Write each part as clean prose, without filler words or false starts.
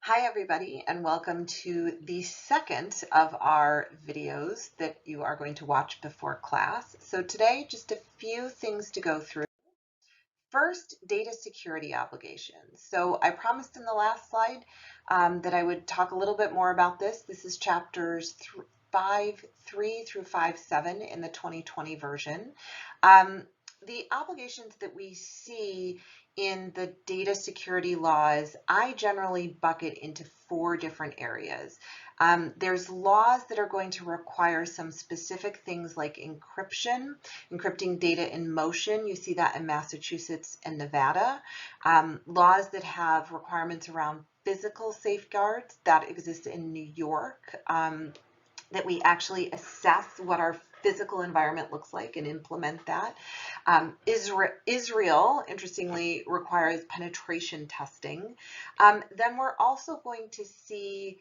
Hi everybody, and welcome to the second of our videos that you are going to watch before class. So today, just a few things to go through. First, data security obligations. So I promised in the last slide that I would talk a little bit more about this. This is chapters 5.3 through 5.7 in the 2020 version. The obligations that we see in the data security laws, I generally bucket into 4 different areas. There's laws that are going to require some specific things like encrypting data in motion. You see that in Massachusetts and Nevada. Laws that have requirements around physical safeguards that exist in New York, that we actually assess what our physical environment looks like and implement that. Israel, interestingly, requires penetration testing. Then we're also going to see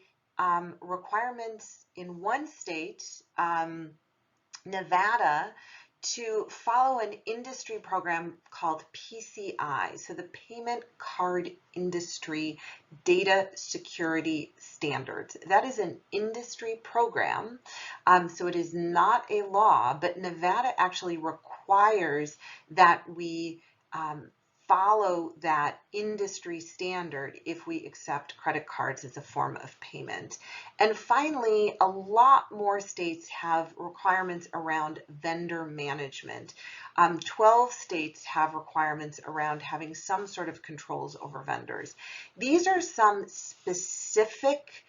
requirements in one state, Nevada, to follow an industry program called PCI, so the Payment Card Industry Data Security Standards. That is an industry program, so it is not a law, but Nevada actually requires that we follow that industry standard if we accept credit cards as a form of payment. And finally, a lot more states have requirements around vendor management. 12 states have requirements around having some sort of controls over vendors. These are some specific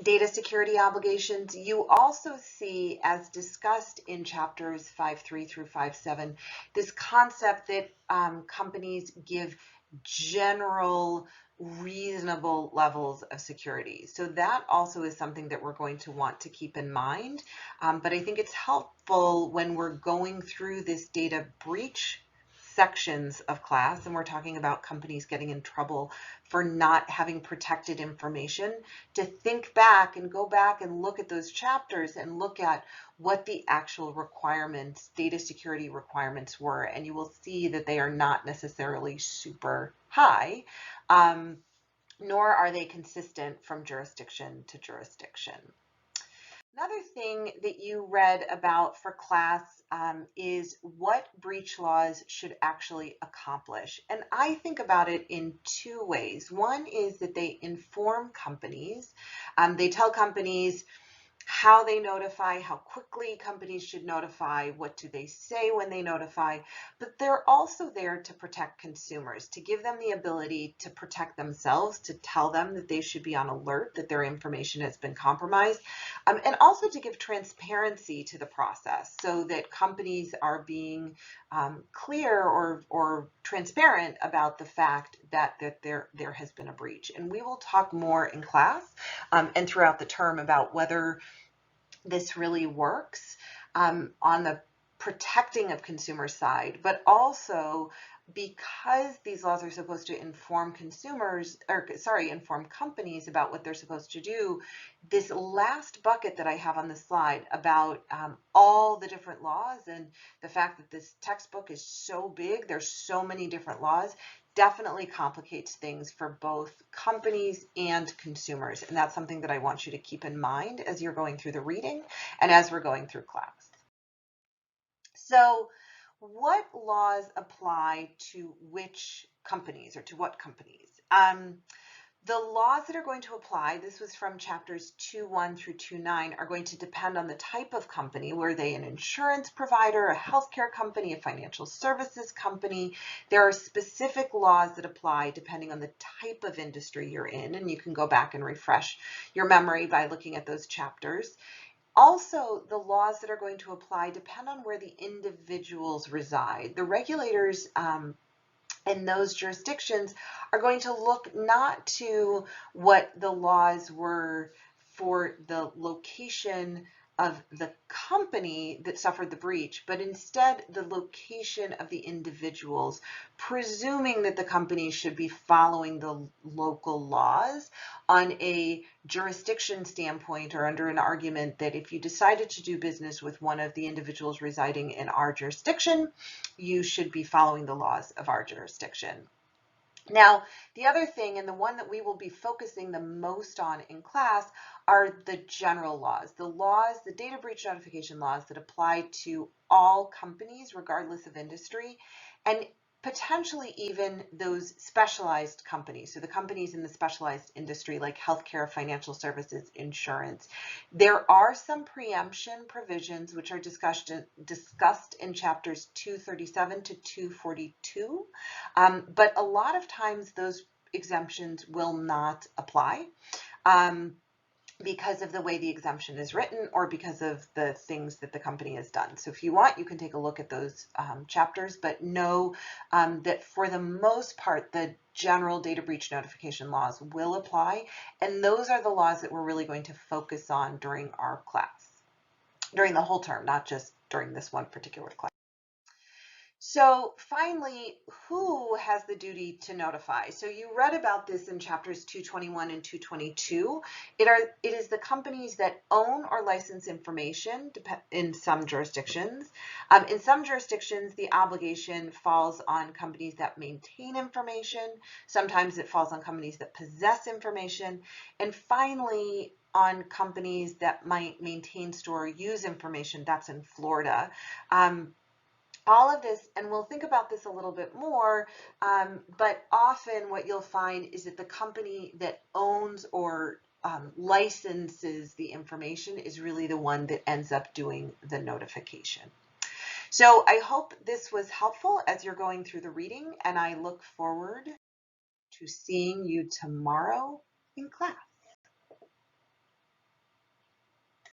data security obligations. You also see, as discussed in chapters 5.3 through 5.7, this concept that companies give general reasonable levels of security. So that also is something that we're going to want to keep in mind. But I think it's helpful when we're going through this data breach sections of class and we're talking about companies getting in trouble for not having protected information, to think back and go back and look at those chapters and look at what the actual requirements, data security requirements were, and you will see that they are not necessarily super high, nor are they consistent from jurisdiction to jurisdiction. Another thing that you read about for class is what breach laws should actually accomplish. And I think about it in 2 ways. One is that they inform companies. They tell companies how they notify, how quickly companies should notify, what do they say when they notify, but they're also there to protect consumers, to give them the ability to protect themselves, to tell them that they should be on alert, that their information has been compromised, and also to give transparency to the process so that companies are being clear or transparent about the fact that there has been a breach. And we will talk more in class and throughout the term about whether this really works on the protecting of consumer side, but also because these laws are supposed to inform inform companies about what they're supposed to do. This last bucket that I have on the slide about all the different laws and the fact that this textbook is so big, there's so many different laws, definitely complicates things for both companies and consumers. And that's something that I want you to keep in mind as you're going through the reading and as we're going through class. So what laws apply to which companies or to what companies? The laws that are going to apply, this was from chapters 2.1 through 2.9, are going to depend on the type of company. Were they an insurance provider, a healthcare company, a financial services company? There are specific laws that apply depending on the type of industry you're in, and you can go back and refresh your memory by looking at those chapters. Also, the laws that are going to apply depend on where the individuals reside. The regulators in those jurisdictions are going to look not to what the laws were for the location of the company that suffered the breach, but instead the location of the individuals, presuming that the company should be following the local laws on a jurisdiction standpoint, or under an argument that if you decided to do business with one of the individuals residing in our jurisdiction, you should be following the laws of our jurisdiction. Now, the other thing, and the one that we will be focusing the most on in class, are the general laws, the data breach notification laws that apply to all companies, regardless of industry, and potentially even those specialized companies. So the companies in the specialized industry like healthcare, financial services, insurance. There are some preemption provisions which are discussed in chapters 237 to 242, but a lot of times those exemptions will not apply. Because of the way the exemption is written or because of the things that the company has done. So if you want, you can take a look at those chapters, but know that for the most part, the general data breach notification laws will apply. And those are the laws that we're really going to focus on during our class, during the whole term, not just during this one particular class. So finally, who has the duty to notify? So you read about this in chapters 221 and 222. It is the companies that own or license information in some jurisdictions. In some jurisdictions, the obligation falls on companies that maintain information. Sometimes it falls on companies that possess information. And finally, on companies that might maintain, store, or use information. That's in Florida. All of this, and we'll think about this a little bit more, but often what you'll find is that the company that owns or licenses the information is really the one that ends up doing the notification. So I hope this was helpful as you're going through the reading, and I look forward to seeing you tomorrow in class.